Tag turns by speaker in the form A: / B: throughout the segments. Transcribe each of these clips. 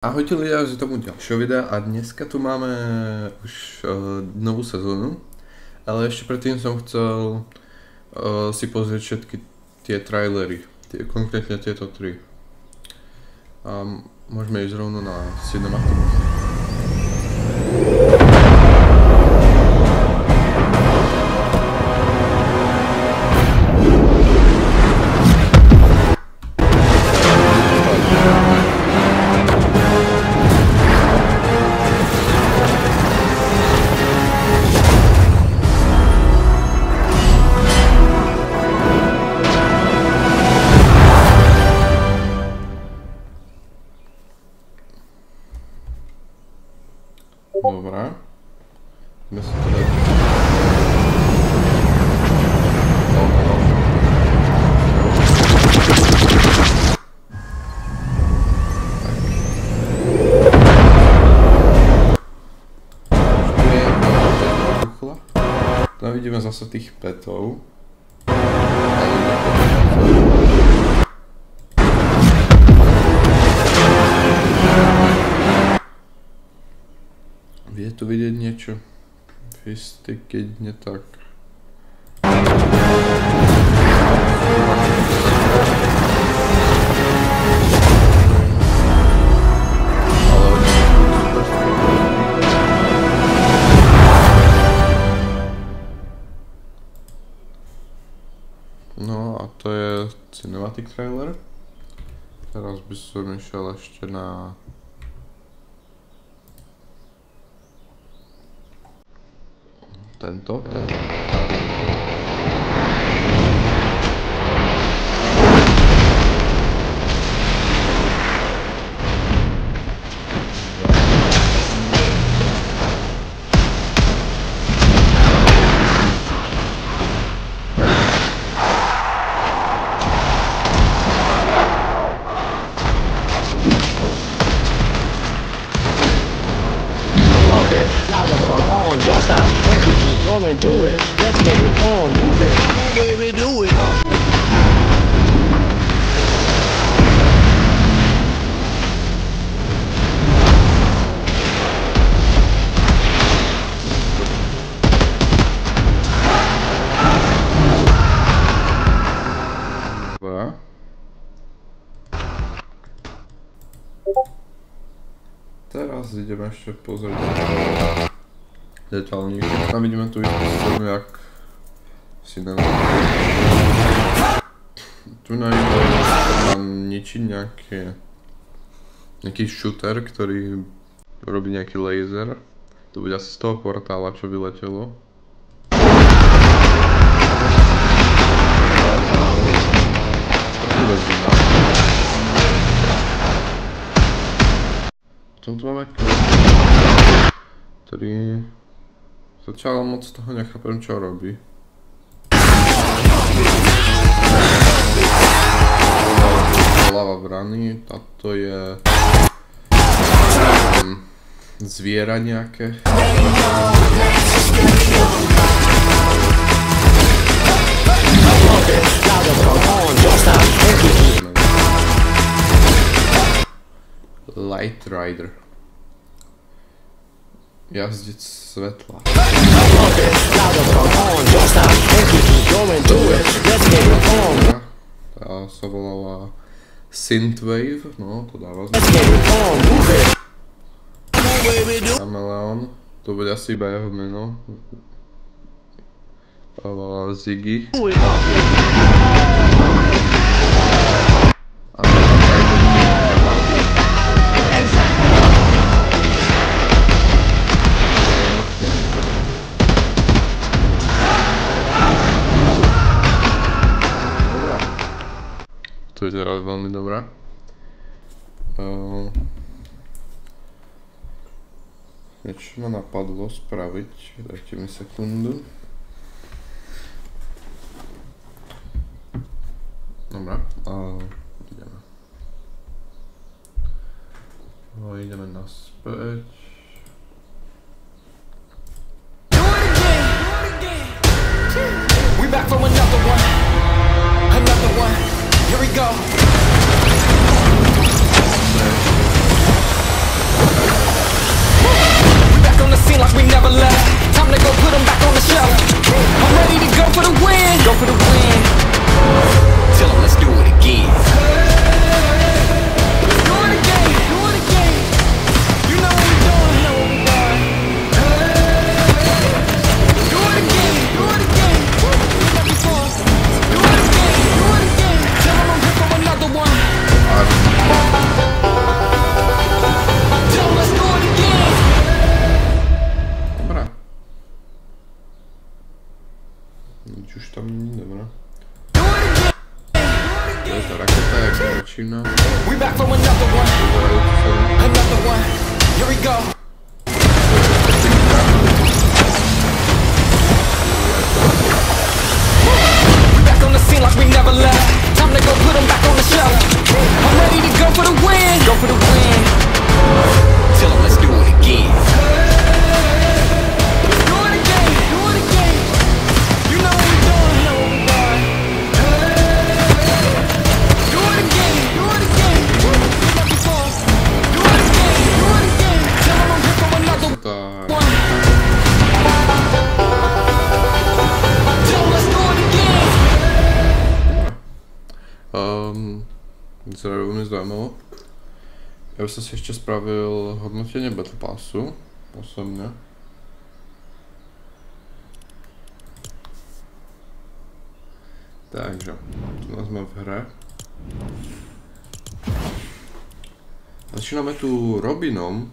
A: Ahojte ľudia, že tomu ďalšieho videa a dneska tu máme už novú sezónu, ale ešte predtým som chcel si pozrieť všetky tie trailery, konkrétne tieto tri. A môžeme ísť rovno na Cinematic. Dobrá. Ideme si to dať. Tam vidíme zase tých petov. Je tu vidieť niečo? Fisty, keď nie tak. No a to je cinematic trailer. Teraz by som išiel ešte na tento.
B: Come and do it. Let's get it on. Move it. Baby, do it.
A: Teraz ideme ešte pozrieť detaľnejšie. Tam vidíme tu istú jak cinematic. Tu nám ničí nejaký shooter, ktorý robí nejaký laser. To bude asi z toho portála, čo vyletelo. Potom tu máme ktorý zatiaľ moc toho nechápem, čo robí. Hlava brany, táto je zviera nejaké. Light Rider. Jazdec svetla. Tá sa volala Synthwave, no to dáva zmysel. Chameleon, to bude asi iba jeho meno. Volala Ziggy. To je teraz veľmi dobrá. Niečo ma napadlo spraviť, dajte mi sekundu. Dobrá, ideme. Ideme naspäť. We back from another one. Another one. Here we go. začína.
C: We back from another one. Another one. Here we go. We back on the scene like we never left. Time to go put them back on the shelf. I'm ready to go for the win. Go for the win. Tell them let's do it again. Do it again. Do it again. You know what we're doing. You know what we're doing. Do it again. Do it again. Do it before. Do it again. Do it again. Tell them I'm here for another one. Tell them let's do it again.
A: Vyzerá veľmi zaujímavo. Ja by som si ešte spravil hodnotenie Battle Passu, osobne. Takže, tu nás máme v hre. Začíname tu Robinom.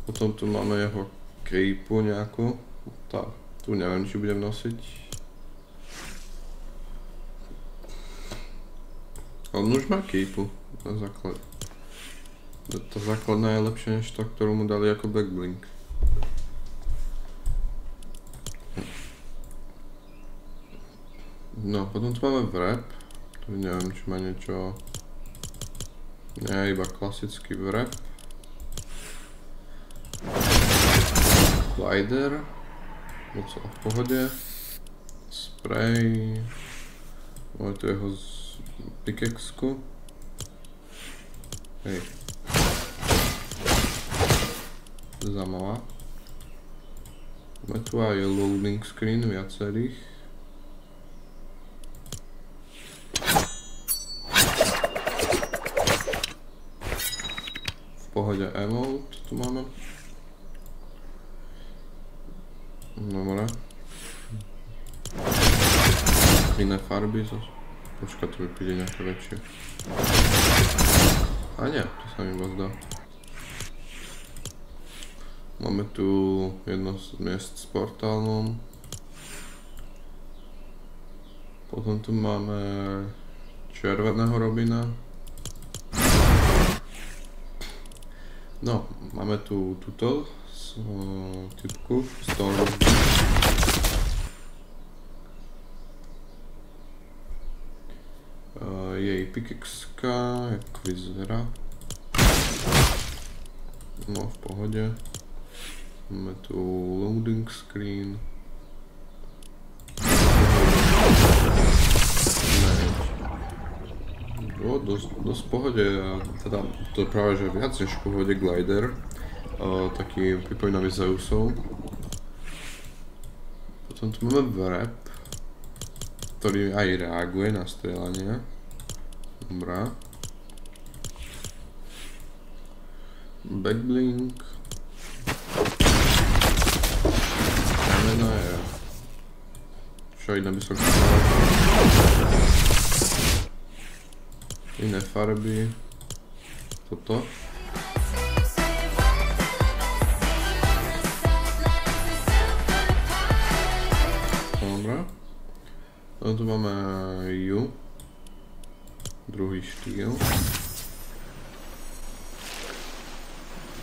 A: Potom tu máme jeho cape nejakú. Tak, tu neviem, či budem nosiť. On už má cape na základ. Tá základná je lepšia než tá, ktorú mu dali ako backblink. No, potom tu máme wrap. Tu neviem, či má niečo... Nie, iba klasický wrap. Glider. Docela v pohode. Spray. Máme tu jeho pickaxe-ku. Hej. Zaujímavá. Máme tu aj loading screen viacerých. V pohode emote tu máme. Dobre. Iné farby zase. Počkaj, to vypíde nejaké väčšie. A nie, to sa mi iba zdá. Máme tu jedno z miest s portálom. Potom tu máme červeného Robina. No, máme tu túto typku Storm. Jej pickaxe-ka, jak vyzerá. No, v pohode. Máme tu loading screen. Dosť v pohode, teda to je práve že viac než v pohode glider. Taký pripomínavý Zeusov. Potom tu máme wrap, ktorý aj reaguje na strieľanie. Dobrá. Backblink. Kamena je... Čo iné by som chcel. Iné farby. Toto. Dobrá. Potom tu máme U. Druhý štýl.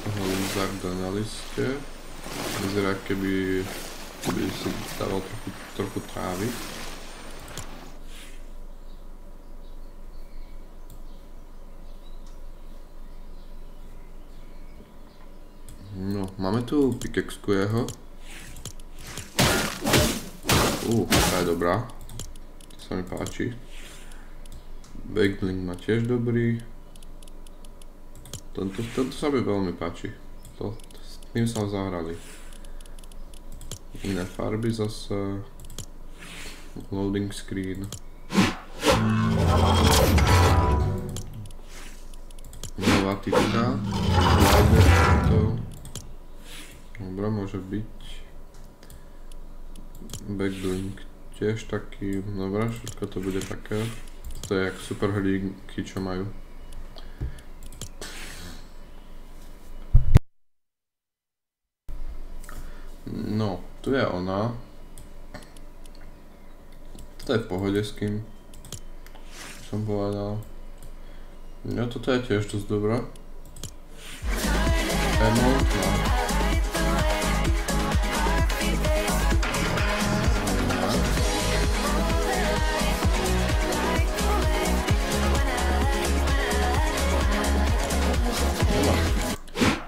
A: Toho lizarda na liste. Vyzerá, keby si dával trochu trávy. No, máme tu pickaxe-ku jeho. Tá je dobrá. To sa mi páči. Backblink má tiež dobrý. Tento sa mi veľmi páči. S tým sa zahrali. Iné farby zase. Loading screen. Nová typka. Dobre, môže byť. Backblink tiež taký. Dobre, všetko to bude také. To je jak superhrdinky, čo majú. No, tu je ona. To je v pohode s kým. som povedal. No toto je tiež dosť dobré. Emote, no.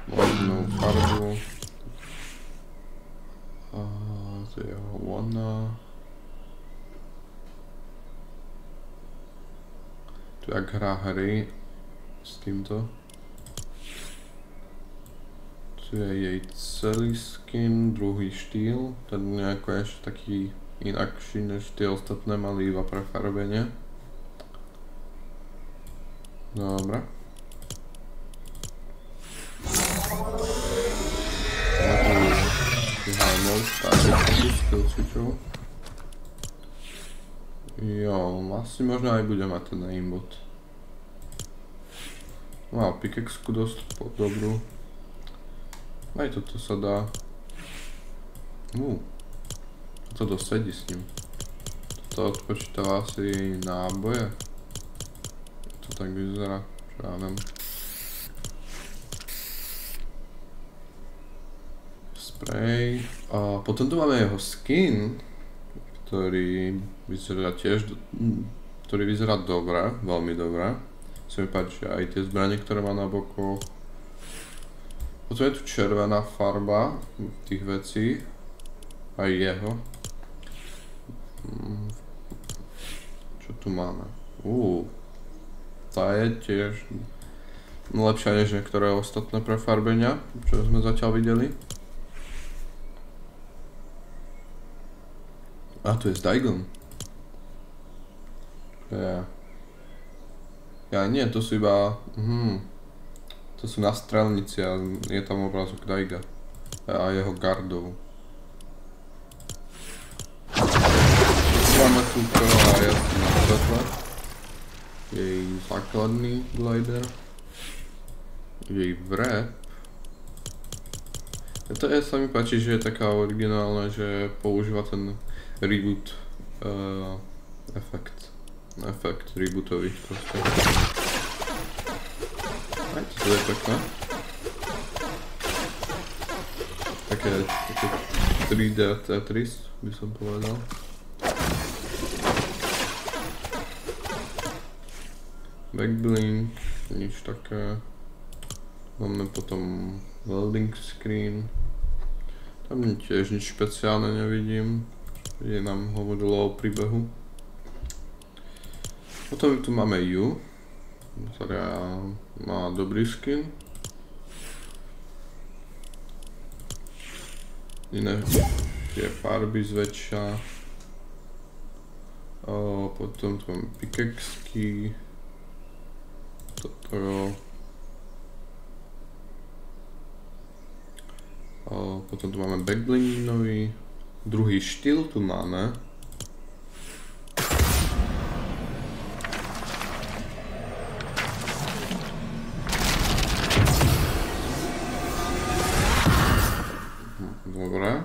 A: Modnú farbu. To je ona. Tu jak hrá hry s týmto. Tu je jej celý skin, druhý štýl, ten nejako ešte taký inakší než tie ostatné, mali iba prefarbenie. Dobre. Jo, asi možno aj budem mať ten aimbot. Wow, pickaxe-ku dosť dobrú. Aj toto sa dá. Toto sedí s ním. Toto odpočítava asi náboje. To tak vyzerá, čo ja viem. Spray. A potom tu máme jeho skin, ktorý vyzerá tiež, ktorý vyzerá dobre, veľmi dobre. Sa mi páči aj tie zbranie, ktoré má na bokoch. Potom je tu červená farba tých vecí, aj jeho. Čo tu máme? Tá je tiež lepšia než niektoré ostatné prefarbenia, čo sme zatiaľ videli. A tu je s Daigom. Ja nie, to sú iba... To sú na strelnici a je tam obrázok Daiga. A jeho gardov. Máme tu prvá jasná na svetle. Jej základný glider. Jej vrep. To je, sa mi páči, že je taká originálna, že používa ten reboot efekt rebootový proste. Aj to je pekné. Také 3D Tetris by som povedal. Backblink, nič také. Máme potom welding screen. Tam tiež nič špeciálne nevidím. Je nám hovorilo o príbehu. Potom tu máme Yu, ktorá má dobrý skin. Iné tie farby zväčša. Potom tu máme pickaxeky. Toto jo. Potom tu máme backbling nový. Druhý štýl tu máme. Dobre.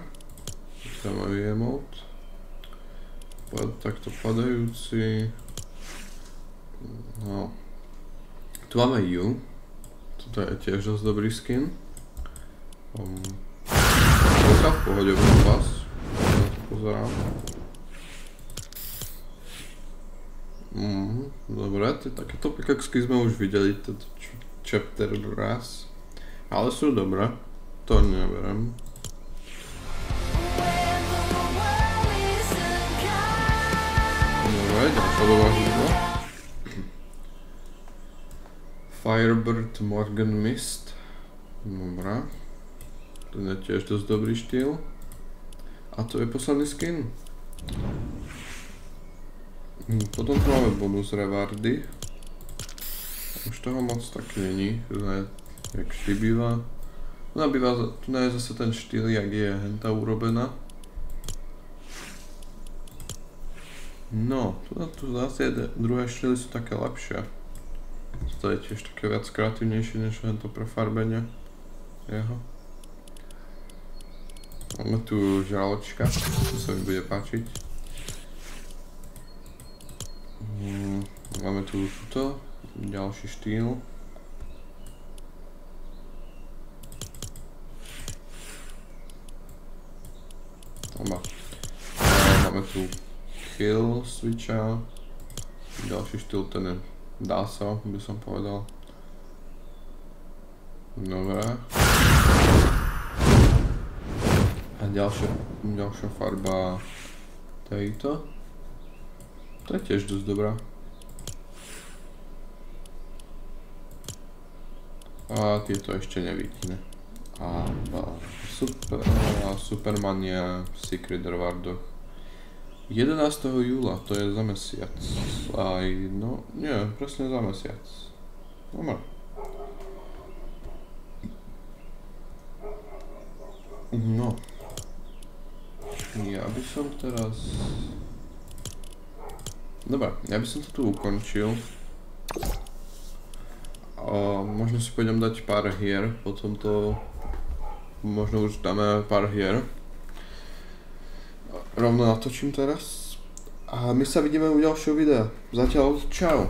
A: Zaujímavý emote. Takto padajúci. No. Tu máme Yu. Toto je tiež dosť dobrý skin. V pohode vás. Pozerám. Dobre, takéto pickaxeky sme už videli, tento chapter raz. Ale sú dobré, to neberiem. Dobre, ďalšia dobrá hudba. Firebird Morgan Mist. Dobre. To je tiež dosť dobrý štýl. A to je posledný skin. Potom tu máme bonus rewardy. Už toho moc tak není, jak vždy býva. Tu je zase ten štýl, jak je henta urobená. No, tu zase druhé štýly sú také lepšie. To je tiež také viac kreatívnejšie než hento prefarbenie jeho. Máme tu žraločka, to sa mi bude páčiť. Máme tu túto, ďalší štýl. Máme tu kill switcha, ďalší štýl, ten je, dá sa, by som povedal. Dobre. A ďalšia farba tejto. To je tiež dosť dobrá. A tieto ešte nevidíme. A Supermania Secret Rewardoch. 11. júla, to je za mesiac. Aj, no, nie, presne za mesiac. Dobre. No. Ja by som teraz... Dobre, ja by som to tu ukončil. Možno si pôjdem dať pár hier, potom to... Možno už dáme pár hier. Rovno natočím teraz. A my sa vidíme u ďalšieho videa. Zatiaľ, čau.